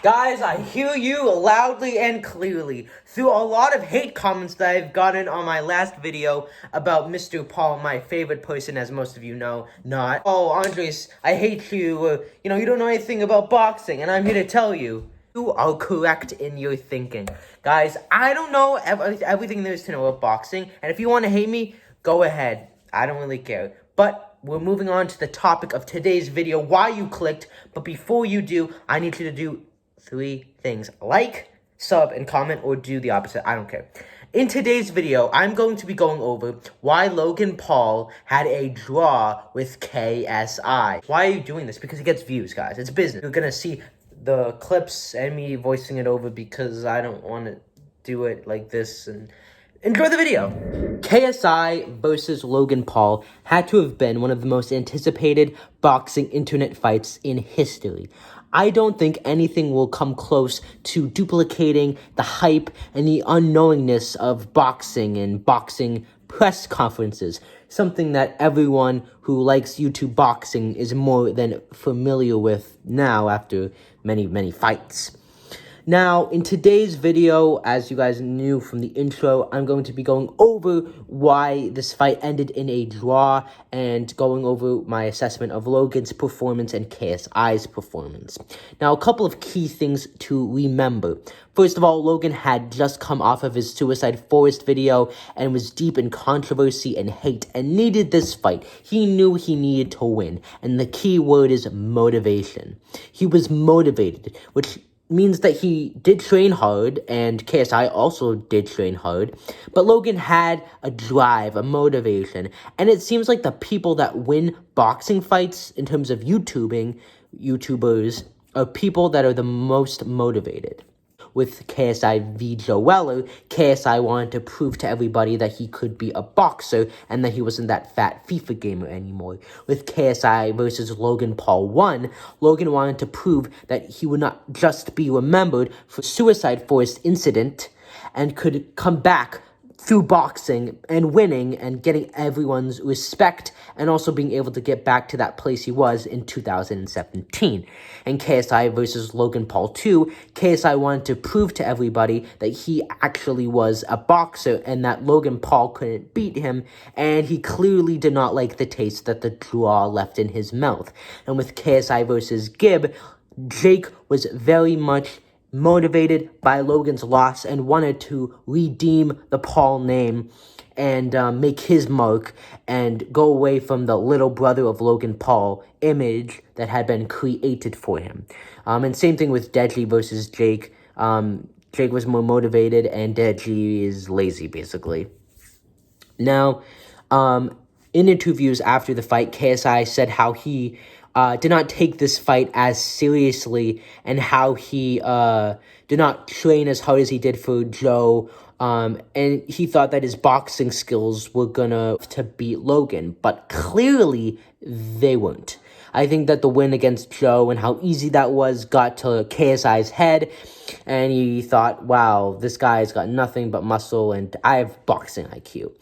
Guys, I hear you loudly and clearly through a lot of hate comments that I've gotten on my last video about Mr. Paul, my favorite person, as most of you know, not. Oh, Andres, I hate you. You don't know anything about boxing, and I'm here to tell you. You are correct in your thinking. Guys, I don't know everything there is to know about boxing, and if you want to hate me, go ahead. I don't really care. But we're moving on to the topic of today's video, why you clicked. But before you do, I need you to do 3 things. Like, sub, and comment, or do the opposite. I don't care. In today's video, I'm going to be going over why Logan Paul had a draw with KSI. Why are you doing this? Because it gets views, guys. It's business. You're gonna see the clips and me voicing it over because I don't want to do it like this. And enjoy the video. KSI versus Logan Paul had to have been one of the most anticipated boxing internet fights in history. I don't think anything will come close to duplicating the hype and the unknowingness of boxing and boxing press conferences, something that everyone who likes YouTube boxing is more than familiar with now after many, many fights. Now, in today's video, as you guys knew from the intro, I'm going to be going over why this fight ended in a draw and going over my assessment of Logan's performance and KSI's performance. Now, a couple of key things to remember. First of all, Logan had just come off of his Suicide Forest video and was deep in controversy and hate and needed this fight. He knew he needed to win, and the key word is motivation. He was motivated, which means that he did train hard, and KSI also did train hard, but Logan had a drive, a motivation, and it seems like the people that win boxing fights in terms of YouTubers are people that are the most motivated. With KSI v. Joe Weller, KSI wanted to prove to everybody that he could be a boxer and that he wasn't that fat FIFA gamer anymore. With KSI versus Logan Paul 1, Logan wanted to prove that he would not just be remembered for Suicide Forest incident and could come back through boxing and winning and getting everyone's respect and also being able to get back to that place he was in 2017. And KSI versus Logan Paul II, KSI wanted to prove to everybody that he actually was a boxer and that Logan Paul couldn't beat him, and he clearly did not like the taste that the draw left in his mouth. And with KSI versus Gibb, Jake was very much motivated by Logan's loss and wanted to redeem the Paul name and make his mark and go away from the little brother of Logan Paul image that had been created for him. And same thing with Deji versus Jake. Jake was more motivated and Deji is lazy, basically. Now, in interviews after the fight, KSI said how he did not take this fight as seriously and how he did not train as hard as he did for Joe. And he thought that his boxing skills were gonna to beat Logan, but clearly they weren't. I think that the win against Joe and how easy that was got to KSI's head, and he thought, wow, this guy's got nothing but muscle and I have boxing IQ.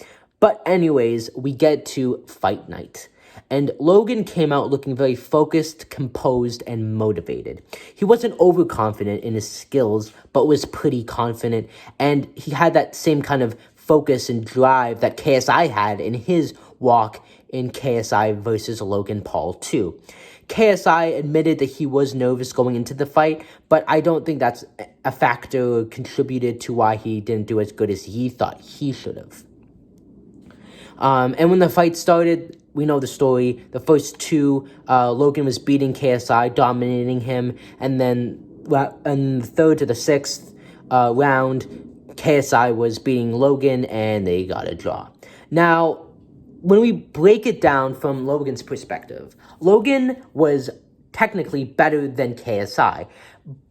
But anyways, we get to fight night. And Logan came out looking very focused, composed, and motivated. He wasn't overconfident in his skills, but was pretty confident. And he had that same kind of focus and drive that KSI had in his walk in KSI versus Logan Paul II. KSI admitted that he was nervous going into the fight, but I don't think that's a factor or contributed to why he didn't do as good as he thought he should have. And when the fight started, we know the story. The first 2, Logan was beating KSI, dominating him. And then in the 3rd to the 6th round, KSI was beating Logan, and they got a draw. Now, when we break it down from Logan's perspective, Logan was technically better than KSI.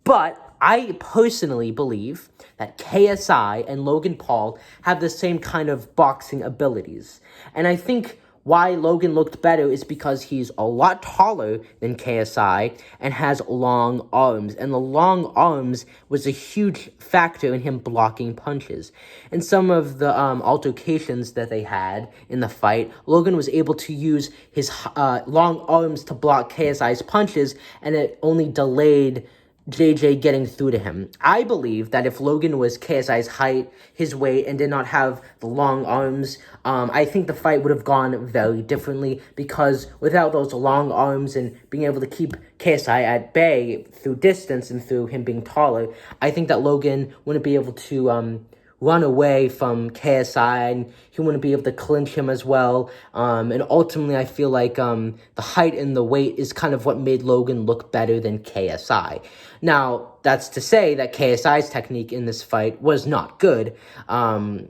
But I personally believe that KSI and Logan Paul have the same kind of boxing abilities. And I think why Logan looked better is because he's a lot taller than KSI and has long arms. And the long arms was a huge factor in him blocking punches. In some of the altercations that they had in the fight, Logan was able to use his long arms to block KSI's punches, and it only delayed JJ getting through to him. I believe that if Logan was KSI's height, his weight, and did not have the long arms, I think the fight would have gone very differently, because without those long arms and being able to keep KSI at bay through distance and through him being taller, I think that Logan wouldn't be able to run away from KSI, and he wouldn't be able to clinch him as well. And ultimately, I feel like the height and the weight is kind of what made Logan look better than KSI. Now, that's to say that KSI's technique in this fight was not good by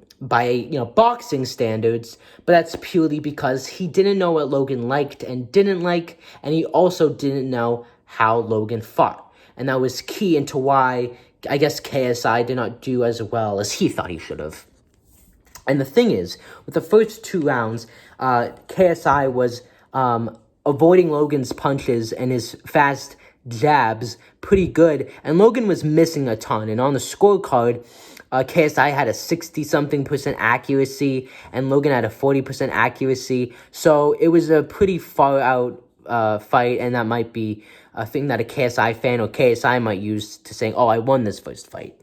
boxing standards, but that's purely because he didn't know what Logan liked and didn't like, and he also didn't know how Logan fought. And that was key into why I guess KSI did not do as well as he thought he should have. And the thing is, with the first 2 rounds, KSI was avoiding Logan's punches and his fast jabs pretty good, and Logan was missing a ton. And on the scorecard, KSI had a 60-something% accuracy, and Logan had a 40% accuracy. So it was a pretty far-out fight, and that might be a thing that a KSI fan or KSI might use to saying, oh, I won this first fight.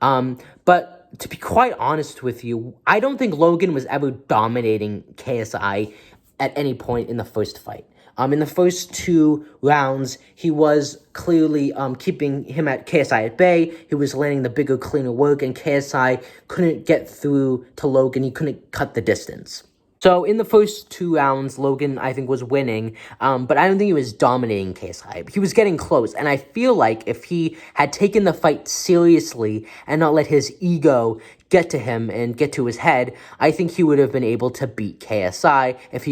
But to be quite honest with you, I don't think Logan was ever dominating KSI at any point in the first fight. In the first 2 rounds, he was clearly keeping him at KSI at bay. He was landing the bigger, cleaner work, and KSI couldn't get through to Logan. He couldn't cut the distance. So in the first 2 rounds, Logan, I think, was winning, but I don't think he was dominating KSI. He was getting close, and I feel like if he had taken the fight seriously and not let his ego get to him and get to his head, I think he would have been able to beat KSI. If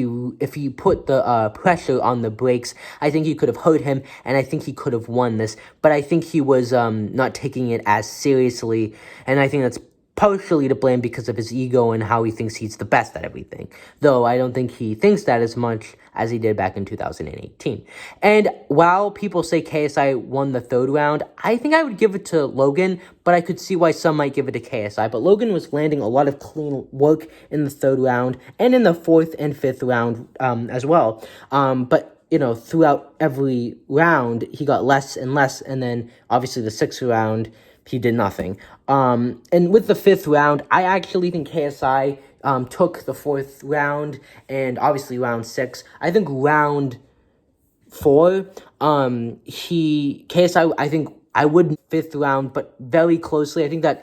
he put the pressure on the brakes, I think he could have hurt him, and I think he could have won this. But I think he was not taking it as seriously, and I think that's partially to blame because of his ego and how he thinks he's the best at everything. Though I don't think he thinks that as much as he did back in 2018. And while people say KSI won the 3rd round, I think I would give it to Logan, but I could see why some might give it to KSI. But Logan was landing a lot of clean work in the 3rd round and in the 4th and 5th round as well. But throughout every round, he got less and less, and then obviously the 6th round, he did nothing. And with the 5th round, I actually think KSI took the 4th round and obviously round 6. I think round 4, KSI, I think I would 5th round, but very closely. I think that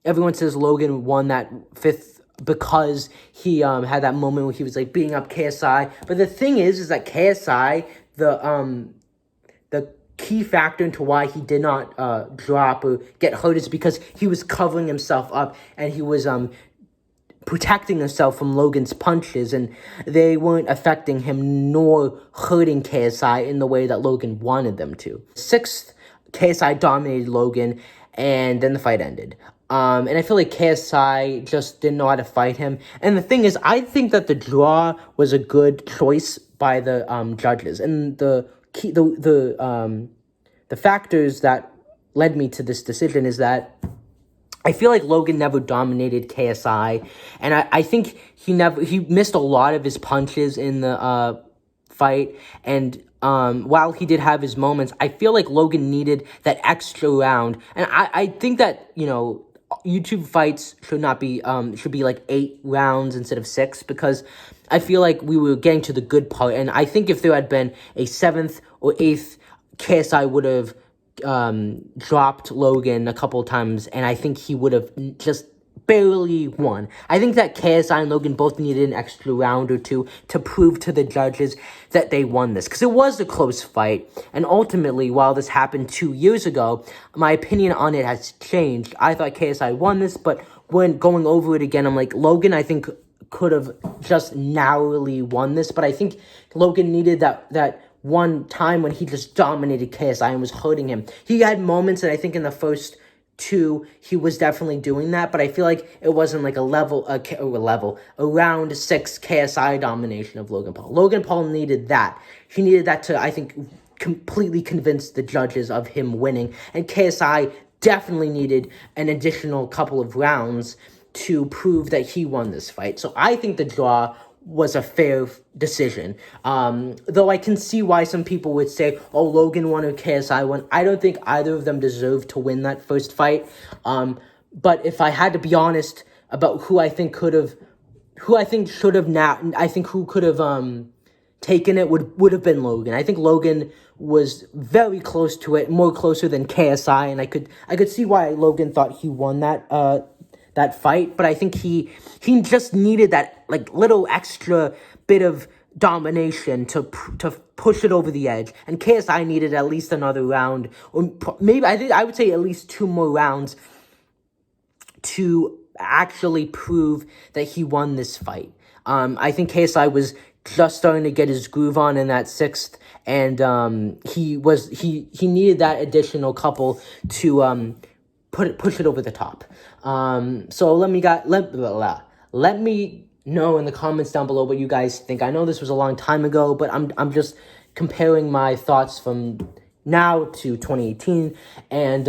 everyone says Logan won that 5th because he had that moment where he was like beating up KSI. But the thing is that KSI, the key factor into why he did not drop or get hurt is because he was covering himself up and he was protecting himself from Logan's punches, and they weren't affecting him nor hurting KSI in the way that Logan wanted them to. 6th, KSI dominated Logan, and then the fight ended. And I feel like KSI just didn't know how to fight him. And the thing is, I think that the draw was a good choice by the judges, and the factors that led me to this decision is that I feel like Logan never dominated KSI, and I think he missed a lot of his punches in the fight, and while he did have his moments, I feel like Logan needed that extra round, and I think that, YouTube fights should be like 8 rounds instead of 6, because I feel like we were getting to the good part, and I think if there had been a 7th or 8th, KSI would have dropped Logan a couple times, and I think he would have just barely won. I think that KSI and Logan both needed an extra round or 2 to prove to the judges that they won this, because it was a close fight, and ultimately, while this happened 2 years ago, my opinion on it has changed. I thought KSI won this, but when going over it again, I'm like, Logan, I think, could have just narrowly won this, but I think Logan needed that one time when he just dominated KSI and was hurting him. He had moments, and I think in the first 2, he was definitely doing that, but I feel like it wasn't like a round 6 KSI domination of Logan Paul. Logan Paul needed that. He needed that to, I think, completely convince the judges of him winning, and KSI definitely needed an additional couple of rounds to prove that he won this fight. So I think the draw was a fair decision. Though I can see why some people would say, oh, Logan won or KSI won. I don't think either of them deserved to win that first fight. But if I had to be honest about who I think could have taken it would have been Logan. I think Logan was very close to it, more closer than KSI, and I could see why Logan thought he won that fight. But I think he just needed that like little extra bit of domination to push it over the edge, and KSI needed at least another round, or maybe I would say at least 2 more rounds to actually prove that he won this fight. I think KSI was just starting to get his groove on in that 6th, and he needed that additional couple to push it over the top. So let me know in the comments down below what you guys think. I know this was a long time ago, but I'm just comparing my thoughts from now to 2018, and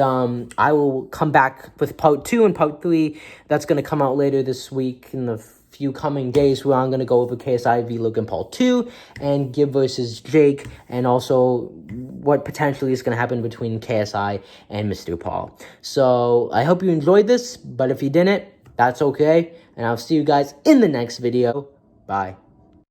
I will come back with part 2 and part 3. That's going to come out later this week in the few coming days, where I'm going to go over KSI v Logan Paul II and Gibb versus Jake, and also what potentially is going to happen between KSI and Mr. Paul. So I hope you enjoyed this, but if you didn't, that's okay, and I'll see you guys in the next video. Bye.